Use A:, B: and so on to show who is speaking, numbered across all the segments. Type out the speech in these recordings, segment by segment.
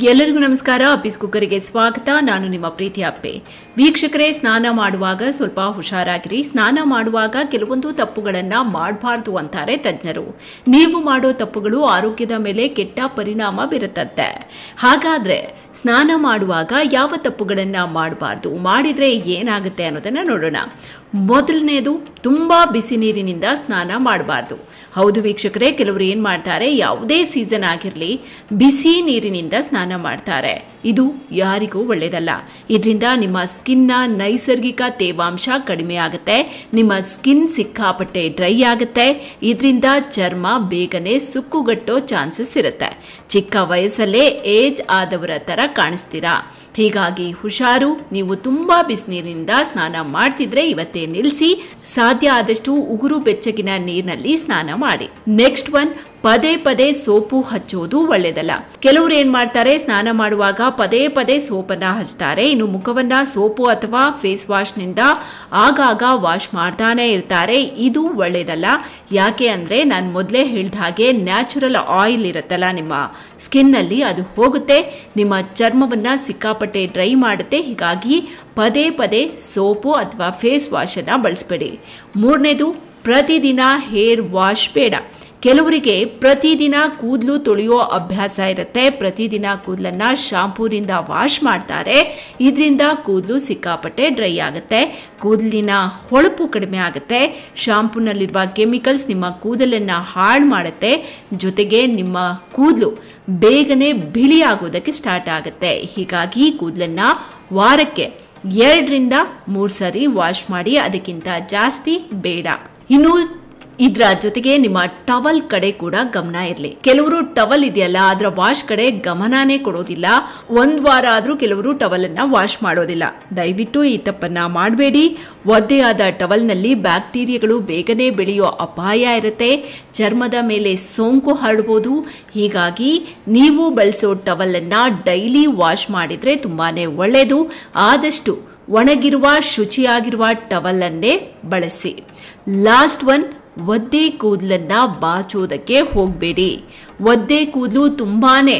A: ಎಲ್ಲರಿಗೂ ನಮಸ್ಕಾರ. ಅಪ್ಪೀಸ್ ಕುಕ್ಕರಿಗೆ ಸ್ವಾಗತ. ನಾನು ನಿಮ್ಮ ಪ್ರೀತಿ ಅಪ್ಪೆ. ವೀಕ್ಷಕರೇ, ಸ್ನಾನ ಮಾಡುವಾಗ ಸ್ವಲ್ಪ ಹುಷಾರಾಗಿರಿ. ಸ್ನಾನ ಮಾಡುವಾಗ ಕೆಲವೊಂದು ತಪ್ಪುಗಳನ್ನು ಮಾಡಬಾರ್ದು ಅಂತಾರೆ ತಜ್ಞರು. ನೀವು ಮಾಡೋ ತಪ್ಪುಗಳು ಆರೋಗ್ಯದ ಮೇಲೆ ಕೆಟ್ಟ ಪರಿಣಾಮ ಬೀರುತ್ತಂತೆ. ಹಾಗಾದ್ರೆ ಸ್ನಾನ ಮಾಡುವಾಗ ಯಾವ ತಪ್ಪುಗಳನ್ನು ಮಾಡಬಾರ್ದು, ಮಾಡಿದ್ರೆ ಏನಾಗುತ್ತೆ ಅನ್ನೋದನ್ನ ನೋಡೋಣ. ಮೊದಲನೇದು, ತುಂಬಾ ಬಿಸಿ ನೀರಿನಿಂದ ಸ್ನಾನ ಮಾಡಬಾರ್ದು. ಹೌದು ವೀಕ್ಷಕರೇ, ಕೆಲವರು ಏನು ಮಾಡ್ತಾರೆ, ಯಾವುದೇ ಸೀಸನ್ ಆಗಿರಲಿ ಬಿಸಿ ನೀರಿನಿಂದ ಸ್ನಾನ ಮಾಡ್ತಾರೆ. ಇದು ಯಾರಿಗೂ ಒಳ್ಳೆಯದಲ್ಲ. ಇದರಿಂದ ನಿಮ್ಮ ಸ್ಕಿನ್ನ ನೈಸರ್ಗಿಕ ತೇವಾಂಶ ಕಡಿಮೆ ಆಗುತ್ತೆ, ನಿಮ್ಮ ಸ್ಕಿನ್ ಸಿಕ್ಕಾಪಟ್ಟೆ ಡ್ರೈ ಆಗುತ್ತೆ. ಇದರಿಂದ ಚರ್ಮ ಬೇಗನೆ ಸುಕ್ಕುಗಟ್ಟೋ ಚಾನ್ಸಸ್ ಇರುತ್ತೆ. ಚಿಕ್ಕ ವಯಸ್ಸಲ್ಲೇ ಏಜ್ ಆದವರ ಥರ ಕಾಣಿಸ್ತೀರಾ. ಹೀಗಾಗಿ ಹುಷಾರು. ನೀವು ತುಂಬಾ ಬಿಸಿನೀರಿನಿಂದ ಸ್ನಾನ ಮಾಡ್ತಿದ್ರೆ ಇವತ್ತೇ ನಿಲ್ಲಿಸಿ. ಸಾಧ್ಯ ಆದಷ್ಟು ಉಗುರು ಬೆಚ್ಚಗಿನ ನೀರಿನಲ್ಲಿ ಸ್ನಾನ ಮಾಡಿ. ನೆಕ್ಸ್ಟ್ ಒನ್, ಪದೇ ಪದೇ ಸೋಪು ಹಚ್ಚೋದು ಒಳ್ಳೆಯದಲ್ಲ. ಕೆಲವರು ಏನ್ ಮಾಡ್ತಾರೆ, ಸ್ನಾನ ಮಾಡುವಾಗ ಪದೇ ಪದೇ ಸೋಪನ್ನ ಹಚ್ತಾರೆ. ಇನ್ನು ಮುಖವನ್ನ ಸೋಪು ಅಥವಾ ಫೇಸ್ ವಾಶ್ ನಿಂದ ಆಗಾಗ ವಾಶ್ ಮಾಡ್ತಾನೆ ಇರ್ತಾರೆ. ಇದು ಒಳ್ಳೆಯದಲ್ಲ. ಯಾಕೆ ಅಂದ್ರೆ ನಾನು ಮೊದಲೇ ಹೇಳಿದ ಹಾಗೆ ನ್ಯಾಚುರಲ್ ಆಯಿಲ್ ಇರುತ್ತಲ್ಲ ನಿಮ್ಮ ಸ್ಕಿನ್ ನಲ್ಲಿ, ಅದು ಹೋಗುತ್ತೆ, ನಿಮ್ಮ ಚರ್ಮವನ್ನ ಸಿಕ್ಕಾಪಟ್ಟೆ ಡ್ರೈ ಮಾಡುತ್ತೆ. ಹೀಗಾಗಿ ಪದೇ ಪದೇ ಸೋಪು ಅಥವಾ ಫೇಸ್ ವಾಶ್ ಅನ್ನ ಬಳಸಬೇಡಿ. ಮೂರನೇದು, ಪ್ರತಿದಿನ ಹೇರ್ ವಾಶ್ ಬೇಡ. ಕೆಲವರಿಗೆ ಪ್ರತಿದಿನ ಕೂದಲು ತೊಳೆಯೋ ಅಭ್ಯಾಸ ಇರುತ್ತೆ. ಪ್ರತಿದಿನ ಕೂದಲನ್ನ ಶಾಂಪೂರಿಂದ ವಾಶ್ ಮಾಡ್ತಾರೆ. ಇದರಿಂದ ಕೂದಲು ಸಿಕ್ಕಾಪಟ್ಟೆ ಡ್ರೈ ಆಗುತ್ತೆ, ಕೂದಲಿನ ಹೊಳಪು ಕಡಿಮೆ ಆಗುತ್ತೆ. ಶಾಂಪೂನಲ್ಲಿರುವ ಕೆಮಿಕಲ್ಸ್ ನಿಮ್ಮ ಕೂದಲನ್ನು ಹಾಳು ಮಾಡುತ್ತೆ. ಜೊತೆಗೆ ನಿಮ್ಮ ಕೂದಲು ಬೇಗನೆ ಬಿಳಿ ಆಗೋದಕ್ಕೆ ಸ್ಟಾರ್ಟ್ ಆಗುತ್ತೆ. ಹೀಗಾಗಿ ಕೂದಲನ್ನ ವಾರಕ್ಕೆ 2 ರಿಂದ 3 ಸರಿ ವಾಶ್ ಮಾಡಿ, ಅದಕ್ಕಿಂತ ಜಾಸ್ತಿ ಬೇಡ. ಇನ್ನು ಇದರ ಜೊತೆಗೆ ನಿಮ್ಮ ಟವಲ್ ಕಡೆ ಕೂಡ ಗಮನ ಇರಲಿ. ಕೆಲವರು ಟವಲ್ ಇದೆಯಲ್ಲ ಅದರ ವಾಶ್ ಕಡೆ ಗಮನನೇ ಕೊಡೋದಿಲ್ಲ. 1 ವಾರ ಆದ್ರೂ ಕೆಲವರು ಟವಲ್ ಅನ್ನ ವಾಶ್ ಮಾಡೋದಿಲ್ಲ. ದಯವಿಟ್ಟು ಈ ತಪ್ಪನ್ನ ಮಾಡಬೇಡಿ. ಒದ್ದೆಯಾದ ಟವಲ್ನಲ್ಲಿ ಬ್ಯಾಕ್ಟೀರಿಯಾಗಳು ಬೇಗನೆ ಬೆಳೆಯೋ ಅಪಾಯ ಇರುತ್ತೆ. ಚರ್ಮದ ಮೇಲೆ ಸೋಂಕು ಹರಡಬಹುದು. ಹೀಗಾಗಿ ನೀವು ಬಳಸೋ ಟವಲ್ ಅನ್ನ ಡೈಲಿ ವಾಶ್ ಮಾಡಿದ್ರೆ ತುಂಬಾನೇ ಒಳ್ಳೆಯದು. ಆದಷ್ಟು ಒಣಗಿರುವ ಶುಚಿಯಾಗಿರುವ ಟವಲ್ ಅನ್ನೇ ಬಳಸಿ. ಲಾಸ್ಟ್ ಒನ್, ಒದ್ದೆ ಕೂದಲನ್ನ ಬಾಚೋದಕ್ಕೆ ಹೋಗಬೇಡಿ. ಒದ್ದೆ ಕೂದಲು ತುಂಬಾನೇ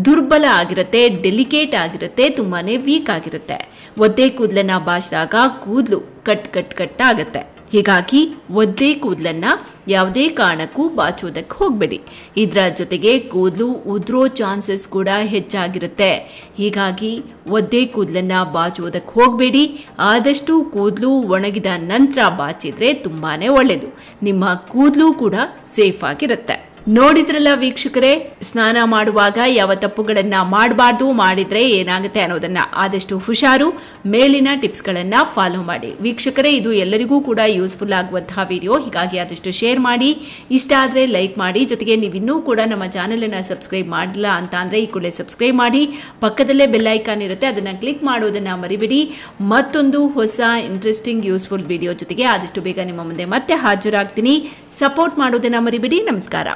A: ದುರ್ಬಲ ಆಗಿರುತ್ತೆ, ಡೆಲಿಕೇಟ್ ಆಗಿರುತ್ತೆ, ತುಂಬಾನೇ ವೀಕ್ ಆಗಿರುತ್ತೆ. ಒದ್ದೆ ಕೂದಲನ್ನ ಬಾಚಿದಾಗ ಕೂದಲು ಕಟ್ ಆಗುತ್ತೆ. ಹೀಗಾಗಿ ಒದ್ದೆ ಕೂದಲನ್ನ ಯಾವುದೇ ಕಾರಣಕ್ಕೂ ಬಾಚೋದಕ್ಕೆ ಹೋಗಬೇಡಿ. ಇದರ ಜೊತೆಗೆ ಕೂದಲು ಉದುರೋ ಚಾನ್ಸಸ್ ಕೂಡ ಹೆಚ್ಚಾಗಿರುತ್ತೆ. ಹೀಗಾಗಿ ಒದ್ದೆ ಕೂದಲನ್ನ ಬಾಚೋದಕ್ಕೆ ಹೋಗಬೇಡಿ. ಆದಷ್ಟು ಕೂದಲು ಒಣಗಿದ ನಂತರ ಬಾಚಿದ್ರೆ ತುಂಬಾನೇ ಒಳ್ಳೆಯದು. ನಿಮ್ಮ ಕೂದಲು ಕೂಡ ಸೇಫ್ ಆಗಿರುತ್ತೆ. ನೋಡಿದ್ರಲ್ಲ ವೀಕ್ಷಕರೇ, ಸ್ನಾನ ಮಾಡುವಾಗ ಯಾವ ತಪ್ಪುಗಳನ್ನ ಮಾಡಬಾರ್ದು, ಮಾಡಿದ್ರೆ ಏನಾಗುತ್ತೆ ಅನ್ನೋದನ್ನ ಆದಷ್ಟು ಹುಷಾರು. ಮೇಲಿನ ಟಿಪ್ಸ್ಗಳನ್ನ ಫಾಲೋ ಮಾಡಿ. ವೀಕ್ಷಕರೇ, ಇದು ಎಲ್ಲರಿಗೂ ಕೂಡ ಯೂಸ್ಫುಲ್ ಆಗುವಂತಹ ವಿಡಿಯೋ. ಹೀಗಾಗಿ ಆದಷ್ಟು ಶೇರ್ ಮಾಡಿ. ಇಷ್ಟ ಆದ್ರೆ ಲೈಕ್ ಮಾಡಿ. ಜೊತೆಗೆ ನೀವಿನ್ನೂ ಕೂಡ ನಮ್ಮ ಚಾನೆಲ್ ಅನ್ನ ಸಬ್ಸ್ಕ್ರೈಬ್ ಮಾಡಿಲ್ಲ ಅಂತ ಅಂದ್ರೆ ಈ ಕೂಡಲೇ ಸಬ್ಸ್ಕ್ರೈಬ್ ಮಾಡಿ. ಪಕ್ಕದಲ್ಲೇ ಬೆಲ್ ಐಕಾನ್ ಇರುತ್ತೆ, ಅದನ್ನ ಕ್ಲಿಕ್ ಮಾಡೋದನ್ನ ಮರಿಬೇಡಿ. ಮತ್ತೊಂದು ಹೊಸ ಇಂಟ್ರೆಸ್ಟಿಂಗ್ ಯೂಸ್ಫುಲ್ ವಿಡಿಯೋ ಜೊತೆಗೆ ಆದಷ್ಟು ಬೇಗ ನಿಮ್ಮ ಮುಂದೆ ಮತ್ತೆ ಹಾಜರಾಗ್ತೀನಿ. ಸಪೋರ್ಟ್ ಮಾಡೋದನ್ನ ಮರಿಬೇಡಿ. ನಮಸ್ಕಾರ.